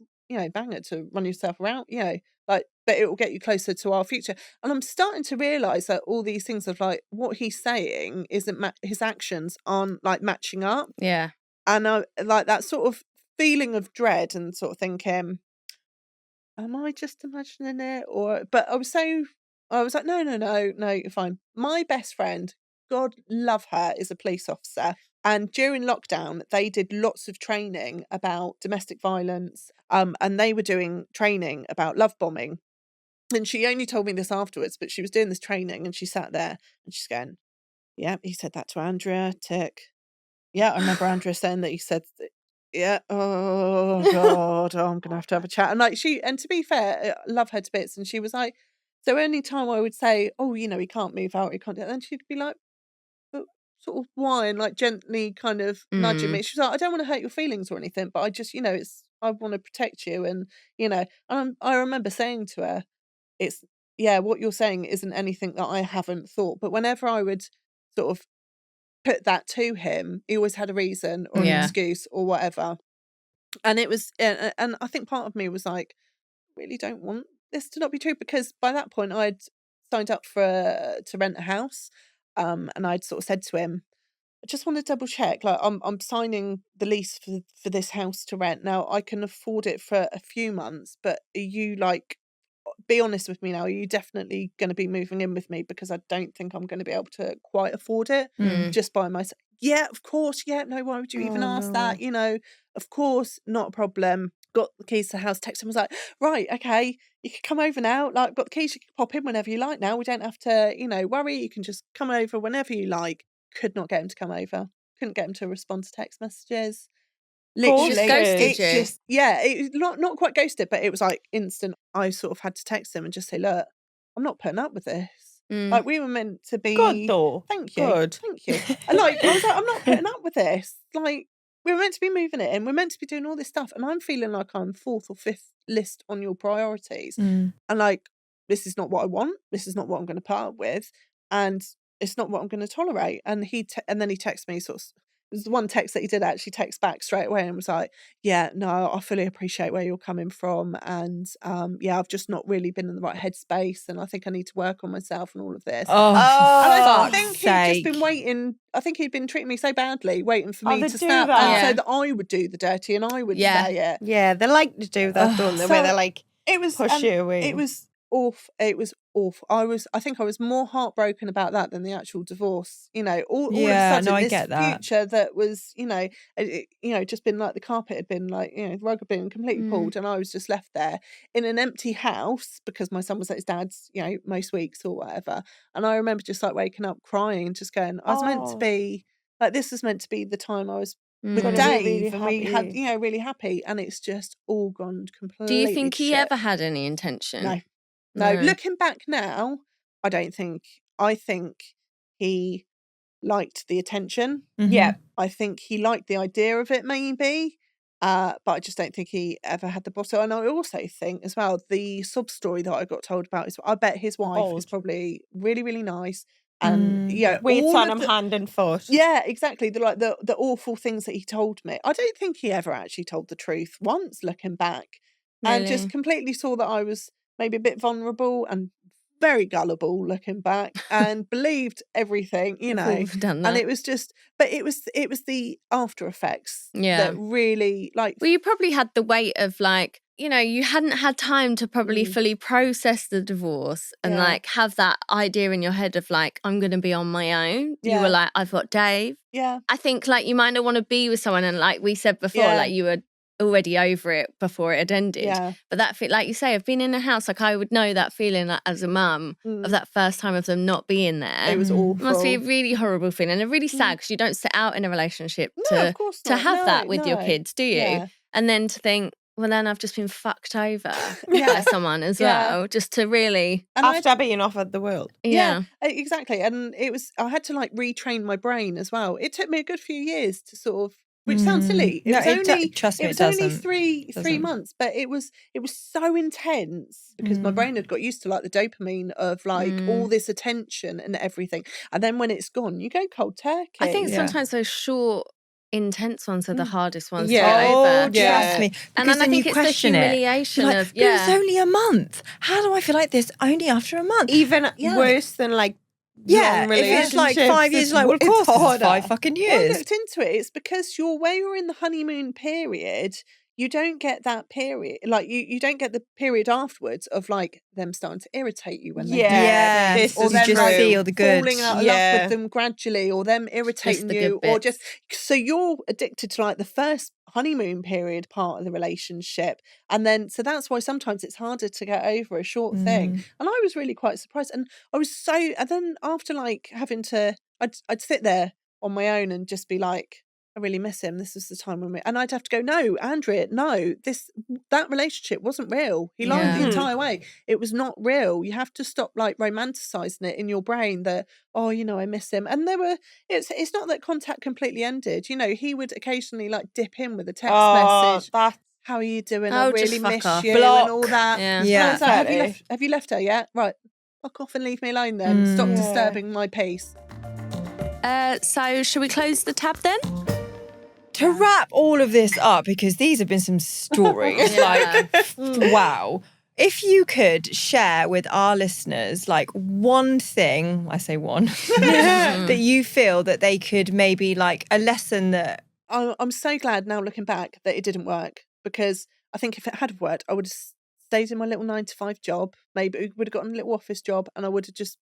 banger to run yourself around, like, but it will get you closer to our future. And I'm starting to realize that all these things of like what he's saying isn't his actions aren't like matching up. Yeah. And I like that sort of feeling of dread and sort of thinking, am I just imagining it? But I was like, no, you're fine. My best friend, God love her, is a police officer. And during lockdown, they did lots of training about domestic violence. And they were doing training about love bombing. And she only told me this afterwards, but she was doing this training, and she sat there and she's going, yeah, he said that to Andrea, tick. Yeah, I remember Andrea saying that he said, yeah, oh God, I'm going to have a chat. And like and to be fair, I love her to bits. And she was like, So any time I would say, oh, you know, he can't move out, he can't do it, then she'd be like, but sort of why? And like gently kind of nudging me. She's like, I don't want to hurt your feelings or anything, but I just, you know, I want to protect you. And, you know, I remember saying to her, it's, yeah, what you're saying isn't anything that I haven't thought. But whenever I would sort of put that to him, he always had a reason or an excuse or whatever. And it was, and I think part of me was like, really don't want this to not be true, because by that point I'd signed up to rent a house, and I'd sort of said to him, I just want to double check, like I'm signing the lease for this house to rent. Now I can afford it for a few months, but are you like, be honest with me now, are you definitely going to be moving in with me, because I don't think I'm going to be able to quite afford it just by myself. Yeah, of course. Yeah, no, why would you even ask that? You know, of course, not a problem. Got the keys to the house, texted him, was like, right, okay, you can come over now. Like, got the keys, you can pop in whenever you like now. We don't have to, you know, worry. You can just come over whenever you like. Could not get him to come over. Couldn't get him to respond to text messages. Literally, just ghosted you. Just, yeah, it not quite ghosted, but it was like instant. I sort of had to text him and just say, look, I'm not putting up with this. Like, we were meant to be. Good though. Thank you. Good. Thank you. And like, I was like, I'm not putting up with this. Like, we were meant to be moving it in. We're meant to be doing all this stuff. And I'm feeling like I'm 4th or 5th list on your priorities. And like, this is not what I want. This is not what I'm going to put up with. And it's not what I'm going to tolerate. And and then he texted me sort of, it was the one text that he did actually text back straight away and was like, yeah, no, I fully appreciate where you're coming from. And yeah, I've just not really been in the right headspace. And I think I need to work on myself and all of this. Oh, and I for think fuck's he'd just sake. been waiting. I think he'd been treating me so badly, waiting for me they to do snap that. and so that I would do the dirty and I would say it. Yeah, they like to do that, don't they? Where So they're like, It was push you away. It was awful. It was awful. I think I was more heartbroken about that than the actual divorce. You know, all of a sudden, I this get that. future that was, you know, just been like the carpet had been like, you know, the rug had been completely pulled, and I was just left there in an empty house because my son was at his dad's, you know, most weeks or whatever. And I remember just like waking up crying, just going, I was meant to be like, this was meant to be the time I was with Gonna be Dave, really and we had, happy. you know, really happy, and it's just all gone completely. Do you think he shit. ever had any intention? No. No, looking back now, I don't think. I think he liked the attention. Yeah. I think he liked the idea of it, maybe. But I just don't think he ever had the bottle. And I also think as well, the sob story that I got told about is, I bet his wife is probably really, really nice. And yeah, Waits all on of him hand and foot. yeah, exactly. The awful things that he told me. I don't think he ever actually told the truth once, looking back. And just Really? completely saw that I was maybe a bit vulnerable and very gullible looking back, and believed everything, you know. We've done that. And it was just, but it was the after effects that really, like. Well, you probably had the weight of like, you know, you hadn't had time to probably fully process the divorce and like have that idea in your head of like, I'm going to be on my own. You were like, I've got Dave. Yeah. I think like you might not want to be with someone, and like we said before, like you were already over it before it had ended. Yeah. But that like you say, I've been in a house, like I would know that feeling like, as a mum of that first time of them not being there. It was awful. It must be a really horrible feeling and really sad, because you don't set out in a relationship of course to not. have that with your No. kids, do you? Yeah. And then to think, well, then I've just been fucked over by someone as well, just to really. And After being offered the world. Yeah. Exactly. And it was, I had to like retrain my brain as well. It took me a good few years to sort of, which sounds silly. It No, was it only, trust me, it was it only doesn't. three Doesn't. months, but it was so intense because my brain had got used to like the dopamine of like all this attention and everything. And then when it's gone, you go cold turkey. I think sometimes those short, intense ones are the hardest ones to Yeah. get over. Trust me. And Because then I think you it's the question it. humiliation You're like, of, but it was only a month. How do I feel like this only after a month? Even worse than like Yeah, long if it's like relationships, 5 years, it's like, well, of course, it's it's harder. 5 fucking Well, I years. looked into it. It's because where you're in the honeymoon period, you don't get that period. Like you don't get the period afterwards of like them starting to irritate you when they do Yeah, this or is them you just like feel the good. falling out of love with them gradually, or them irritating the you, good or bits. just so you're addicted to like the first honeymoon period part of the relationship, and then so that's why sometimes it's harder to get over a short thing. And I was really quite surprised, and I was so. And then after like having to, I'd sit there on my own and just be like, I really miss him. This was the time when and I'd have to go, no, Andrea, no, that relationship wasn't real. He lied the entire way. It was not real. You have to stop like romanticizing it in your brain that, oh, you know, I miss him. And it's not that contact completely ended. You know, he would occasionally like dip in with a text message. How are you doing? I really miss you and all that. Yeah. I was like, have you left her yet? Right. Fuck off and leave me alone then. Stop disturbing my peace. So should we close the tab then? To wrap all of this up, because these have been some stories, wow. If you could share with our listeners, like one thing, I say one, that you feel that they could maybe like a lesson that... I'm so glad now looking back that it didn't work, because I think if it had worked, I would have stayed in my little 9-to-5 job, maybe would have gotten a little office job, and I would have just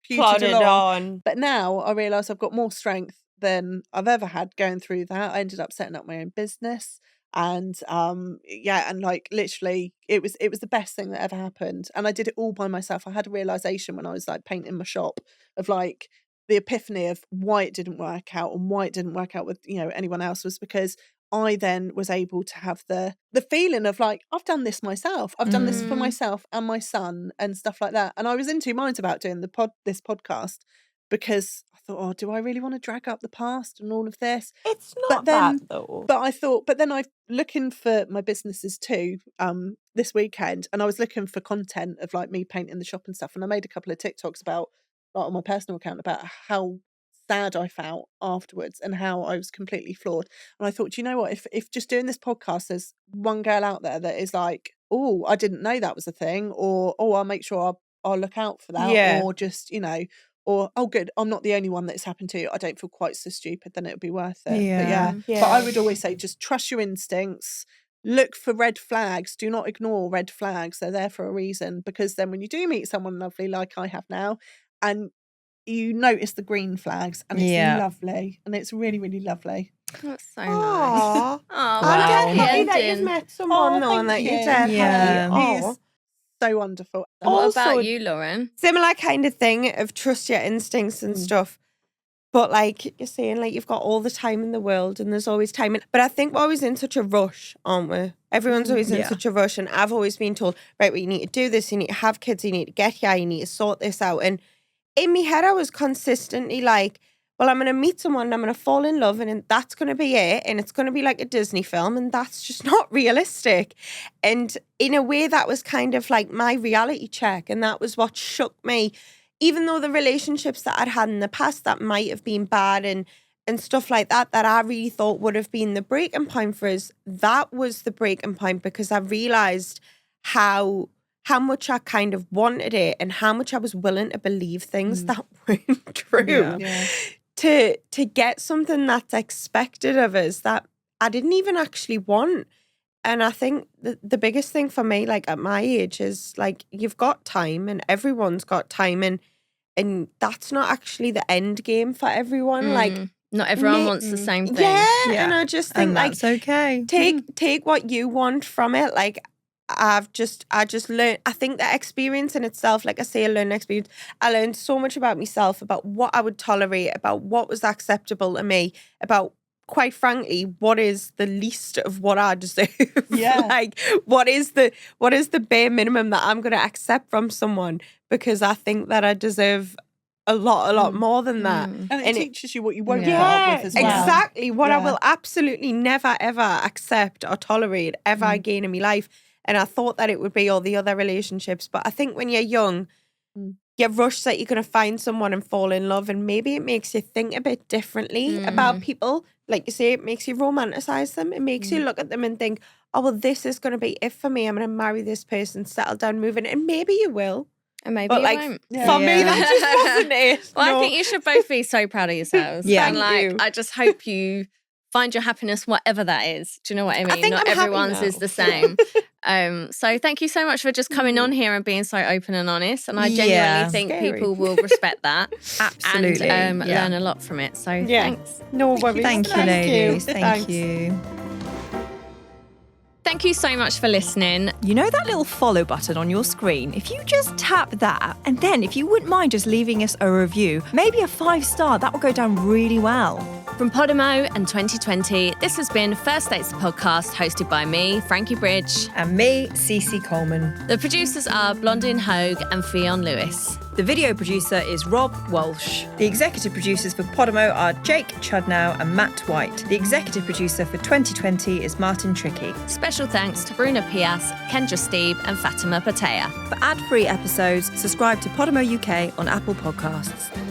plodded along. But now I realise I've got more strength than I've ever had going through that. I ended up setting up my own business, and and like literally it was the best thing that ever happened, and I did it all by myself. I had a realisation when I was like painting my shop of like the epiphany of why it didn't work out and why it didn't work out with, you know, anyone else, was because I then was able to have the feeling of like, I've done this myself. I've done this for myself and my son and stuff like that. And I was in two minds about doing this podcast, because I thought, oh, do I really want to drag up the past and all of this? It's not bad though. But then I'm looking for my businesses too this weekend, and I was looking for content of like me painting the shop and stuff. And I made a couple of TikToks about, like, on my personal account, about how sad I felt afterwards and how I was completely flawed. And I thought, do you know what? If just doing this podcast, there's one girl out there that is like, oh, I didn't know that was a thing, or oh, I'll make sure I'll look out for that, or just, you know, or oh, good, I'm not the only one that it's happened to. I don't feel quite so stupid. Then it would be worth it. But I would always say, just trust your instincts. Look for red flags. Do not ignore red flags. They're there for a reason, because then when you do meet someone lovely like I have now, and you notice the green flags, and it's lovely, and it's really, really lovely. That's so nice. I'm happy that you've met someone though, and that you're He's so wonderful. And what about you, Lauren? Similar kind of thing of trust your instincts and stuff. But like you're saying, like you've got all the time in the world, and there's always time. But I think we're always in such a rush, aren't we? Everyone's always in such a rush, and I've always been told, right, well, you need to do this, you need to have kids, you need to get here, you need to sort this out. And in my head, I was consistently like, well, I'm going to meet someone, I'm going to fall in love, and that's going to be it. And it's going to be like a Disney film, and that's just not realistic. And in a way, that was kind of like my reality check. And that was what shook me. Even though the relationships that I'd had in the past that might have been bad and stuff like that, that I really thought would have been the breaking point for us, that was the breaking point, because I realised how much I kind of wanted it and how much I was willing to believe things that weren't true to get something that's expected of us that I didn't even actually want. And I think the biggest thing for me, like at my age, is like you've got time, and everyone's got time, and that's not actually the end game for everyone. Like not everyone wants the same thing. Yeah, and I just think, and that's like, okay. Take what you want from it. Like I just learned, I think that experience in itself, like I say, I learned so much about myself, about what I would tolerate, about what was acceptable to me, about, quite frankly, what is the least of what I deserve. Like what is the bare minimum that I'm going to accept from someone, because I think that I deserve a lot more than that. And it teaches you what you won't put up with as well. Exactly. What I will absolutely never ever accept or tolerate ever again in my life. And I thought that it would be all the other relationships. But I think when you're young, you rush that you're going to find someone and fall in love. And maybe it makes you think a bit differently about people. Like you say, it makes you romanticize them. It makes you look at them and think, oh, well, this is going to be it for me. I'm going to marry this person, settle down, move in. And maybe you will. And maybe but you like, won't. For me, that just wasn't it. Well, I think you should both be so proud of yourselves. And like, I just hope you find your happiness, whatever that is. Do you know what I mean? I think not everyone's is the same. So thank you so much for just coming on here and being so open and honest. And I genuinely think people will respect that. Absolutely. And learn a lot from it. So thanks. No worries. Thank you, ladies. Thank you. Thank you so much for listening. You know that little follow button on your screen? If you just tap that, and then if you wouldn't mind just leaving us a review, maybe a 5-star, that will go down really well. From Podimo and 2020, this has been First Dates the Podcast, hosted by me, Frankie Bridge. And me, Cece Coleman. The producers are Blondine Hogue and Fionn Lewis. The video producer is Rob Walsh. The executive producers for Podimo are Jake Chudnow and Matt White. The executive producer for 2020 is Martin Tricky. Special thanks to Bruna Pias, Kendra Steeb and Fatima Patea. For ad-free episodes, subscribe to Podimo UK on Apple Podcasts.